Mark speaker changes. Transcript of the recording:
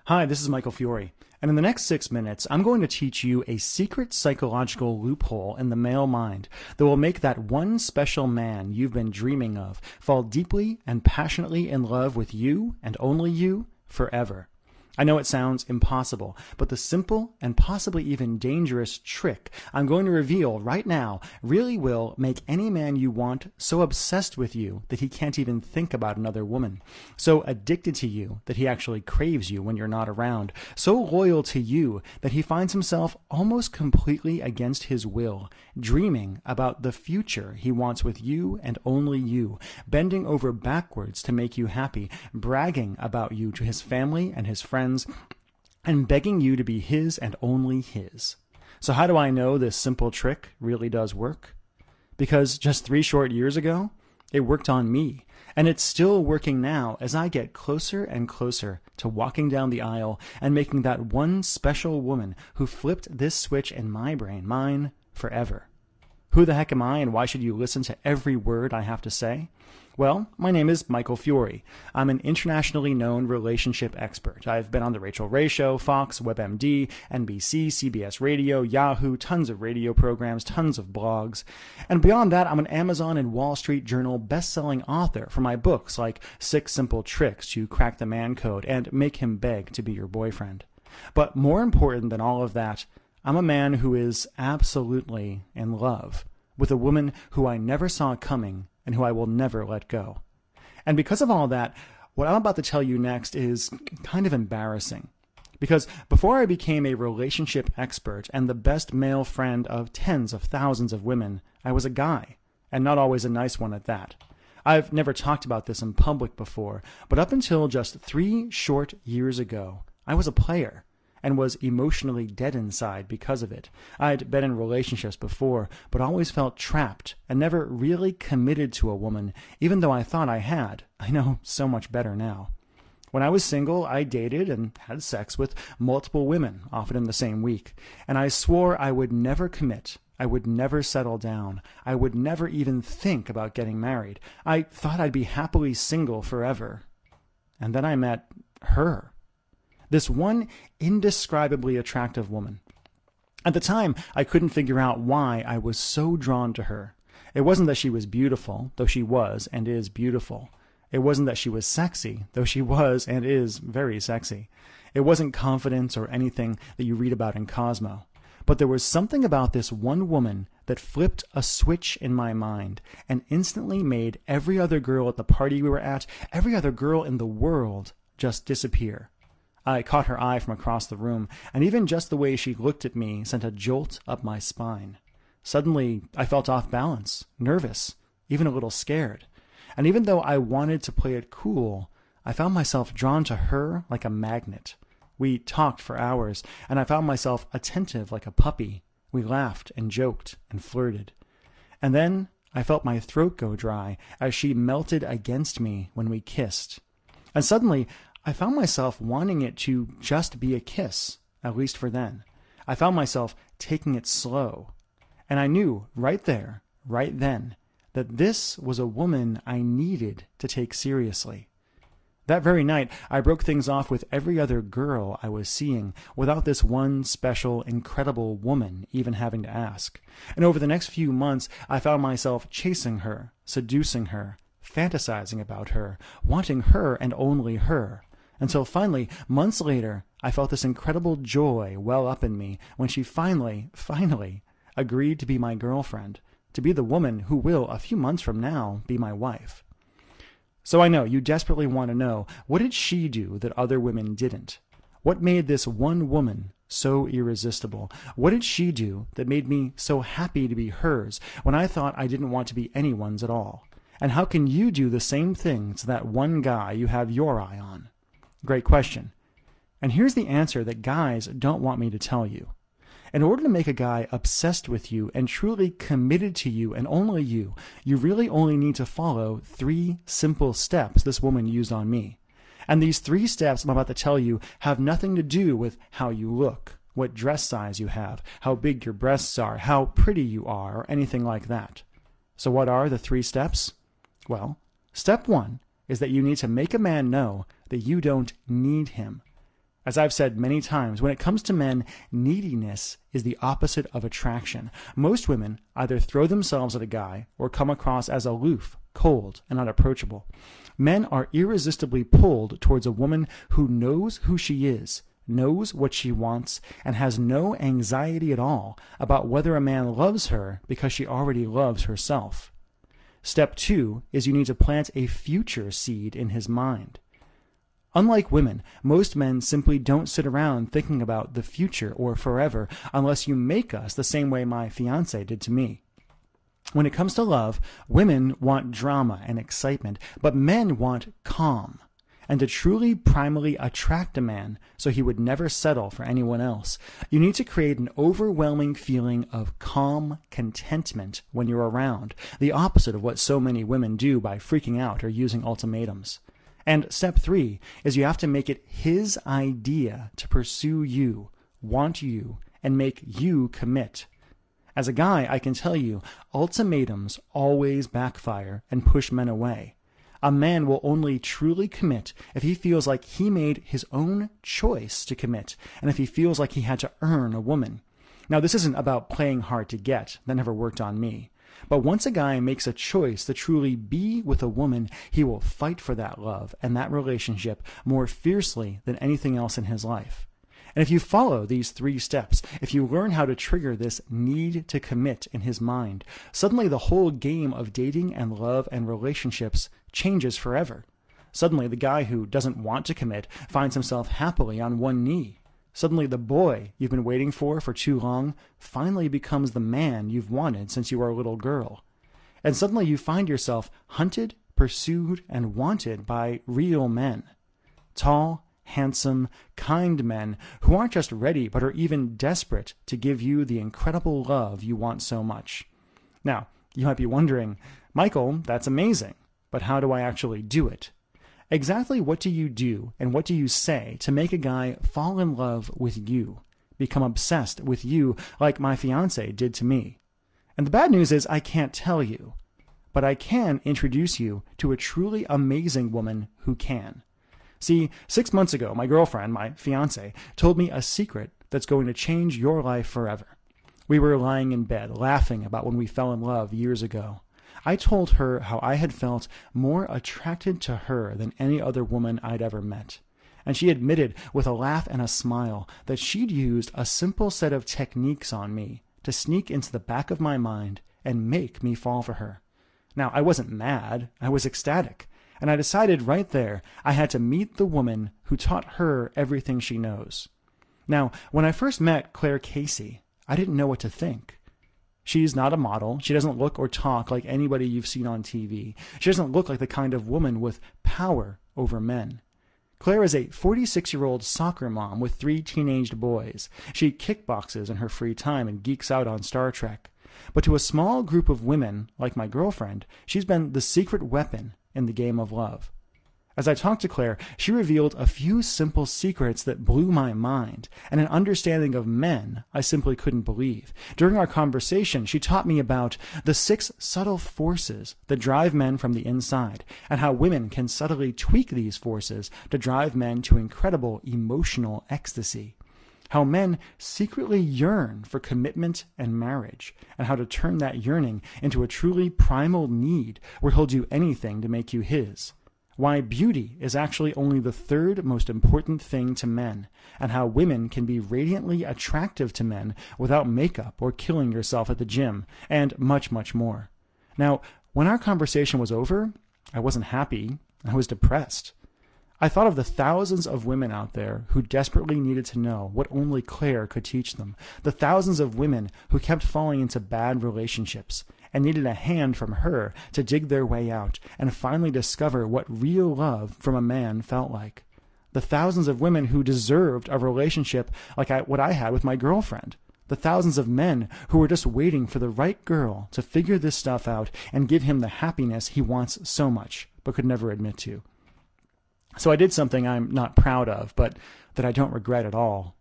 Speaker 1: Hi, this is Michael Fiore, and in the next 6 minutes, I'm going to teach you a secret psychological loophole in the male mind that will make that one special man you've been dreaming of fall deeply and passionately in love with you and only you forever. I know it sounds impossible, but the simple and possibly even dangerous trick I'm going to reveal right now really will make any man you want so obsessed with you that he can't even think about another woman, so addicted to you that he actually craves you when you're not around, so loyal to you that he finds himself almost completely against his will, dreaming about the future he wants with you and only you, bending over backwards to make you happy, bragging about you to his family and his friends, and begging you to be his and only his. So how do I know this simple trick really does work? Because just 3 short years ago, it worked on me, and it's still working now as I get closer and closer to walking down the aisle and making that one special woman who flipped this switch in my brain mine forever. Who the heck am I, and why should you listen to every word I have to say? Well, my name is Michael Fiore. I'm an internationally known relationship expert. I've been on The Rachel Ray Show, Fox, WebMD, NBC, CBS Radio, Yahoo, tons of radio programs, tons of blogs. And beyond that, I'm an Amazon and Wall Street Journal best-selling author for my books like 6 Simple Tricks to Crack the Man Code and Make Him Beg to Be Your Boyfriend. But more important than all of that, I'm a man who is absolutely in love with a woman who I never saw coming and who I will never let go. And because of all that, what I'm about to tell you next is kind of embarrassing. Because before I became a relationship expert and the best male friend of tens of thousands of women, I was a guy, and not always a nice one at that. I've never talked about this in public before, but up until just 3 short years ago, I was a player, and was emotionally dead inside because of it. I'd been in relationships before, but always felt trapped and never really committed to a woman, even though I thought I had. I know so much better now. When I was single, I dated and had sex with multiple women, often in the same week, and I swore I would never commit. I would never settle down. I would never even think about getting married. I thought I'd be happily single forever. And then I met her. This one indescribably attractive woman. At the time, I couldn't figure out why I was so drawn to her. It wasn't that she was beautiful, though she was and is beautiful. It wasn't that she was sexy, though she was and is very sexy. It wasn't confidence or anything that you read about in Cosmo. But there was something about this one woman that flipped a switch in my mind and instantly made every other girl at the party we were at, every other girl in the world, just disappear. I caught her eye from across the room, and even just the way she looked at me sent a jolt up my spine. Suddenly, I felt off balance, nervous, even a little scared. And even though I wanted to play it cool, I found myself drawn to her like a magnet. We talked for hours, and I found myself attentive like a puppy. We laughed and joked and flirted. And then I felt my throat go dry as she melted against me when we kissed. And suddenly, I found myself wanting it to just be a kiss, at least for then. I found myself taking it slow. And I knew right there, right then, that this was a woman I needed to take seriously. That very night, I broke things off with every other girl I was seeing without this one special, incredible woman even having to ask. And over the next few months, I found myself chasing her, seducing her, fantasizing about her, wanting her and only her. Until finally, months later, I felt this incredible joy well up in me when she finally agreed to be my girlfriend, to be the woman who will, a few months from now, be my wife. So I know you desperately want to know, what did she do that other women didn't? What made this one woman so irresistible? What did she do that made me so happy to be hers when I thought I didn't want to be anyone's at all? And how can you do the same thing to that one guy you have your eye on? Great question. And here's the answer that guys don't want me to tell you. In order to make a guy obsessed with you and truly committed to you and only you really only need to follow 3 simple steps this woman used on me. And these 3 steps I'm about to tell you have nothing to do with how you look, what dress size you have, how big your breasts are, how pretty you are, or anything like that. So what are the 3 steps? Well, step 1 is that you need to make a man know that you don't need him. As I've said many times, when it comes to men, neediness is the opposite of attraction. Most women either throw themselves at a guy or come across as aloof, cold, and unapproachable. Men are irresistibly pulled towards a woman who knows who she is, knows what she wants, and has no anxiety at all about whether a man loves her because she already loves herself. Step 2 is you need to plant a future seed in his mind. Unlike women, most men simply don't sit around thinking about the future or forever unless you make us the same way my fiance did to me. When it comes to love, women want drama and excitement, but men want calm. And to truly primally attract a man so he would never settle for anyone else, you need to create an overwhelming feeling of calm contentment when you're around, the opposite of what so many women do by freaking out or using ultimatums. And step 3 is you have to make it his idea to pursue you, want you, and make you commit. As a guy, I can tell you, ultimatums always backfire and push men away. A man will only truly commit if he feels like he made his own choice to commit, and if he feels like he had to earn a woman. Now, this isn't about playing hard to get. That never worked on me. But once a guy makes a choice to truly be with a woman, he will fight for that love and that relationship more fiercely than anything else in his life. And if you follow these 3 steps, if you learn how to trigger this need to commit in his mind, suddenly the whole game of dating and love and relationships changes forever. Suddenly the guy who doesn't want to commit finds himself happily on one knee. Suddenly the boy you've been waiting for too long finally becomes the man you've wanted since you were a little girl. And suddenly you find yourself hunted, pursued, and wanted by real men. Tall, handsome, kind men who aren't just ready but are even desperate to give you the incredible love you want so much. Now, you might be wondering, Michael, that's amazing, but how do I actually do it? Exactly what do you do and what do you say to make a guy fall in love with you, become obsessed with you like my fiance did to me? And the bad news is I can't tell you, but I can introduce you to a truly amazing woman who can. See, 6 months ago, my girlfriend, my fiance, told me a secret that's going to change your life forever. We were lying in bed, laughing about when we fell in love years ago. I told her how I had felt more attracted to her than any other woman I'd ever met. And she admitted with a laugh and a smile that she'd used a simple set of techniques on me to sneak into the back of my mind and make me fall for her. Now, I wasn't mad, I was ecstatic. And I decided right there I had to meet the woman who taught her everything she knows. Now, when I first met Claire Casey, I didn't know what to think. She's not a model. She doesn't look or talk like anybody you've seen on TV. She doesn't look like the kind of woman with power over men. Claire is a 46-year-old soccer mom with 3 teenaged boys. She kickboxes in her free time and geeks out on Star Trek. But to a small group of women, like my girlfriend, she's been the secret weapon in the game of love. As I talked to Claire, she revealed a few simple secrets that blew my mind, and an understanding of men I simply couldn't believe. During our conversation, she taught me about the 6 subtle forces that drive men from the inside, and how women can subtly tweak these forces to drive men to incredible emotional ecstasy. How men secretly yearn for commitment and marriage, and how to turn that yearning into a truly primal need where he'll do anything to make you his. Why beauty is actually only the 3rd most important thing to men, and how women can be radiantly attractive to men without makeup or killing yourself at the gym, and much, much more. Now, when our conversation was over, I wasn't happy. I was depressed. I thought of the thousands of women out there who desperately needed to know what only Claire could teach them, the thousands of women who kept falling into bad relationships and needed a hand from her to dig their way out and finally discover what real love from a man felt like. The thousands of women who deserved a relationship like what I had with my girlfriend. The thousands of men who were just waiting for the right girl to figure this stuff out and give him the happiness he wants so much, but could never admit to. So I did something I'm not proud of, but that I don't regret at all.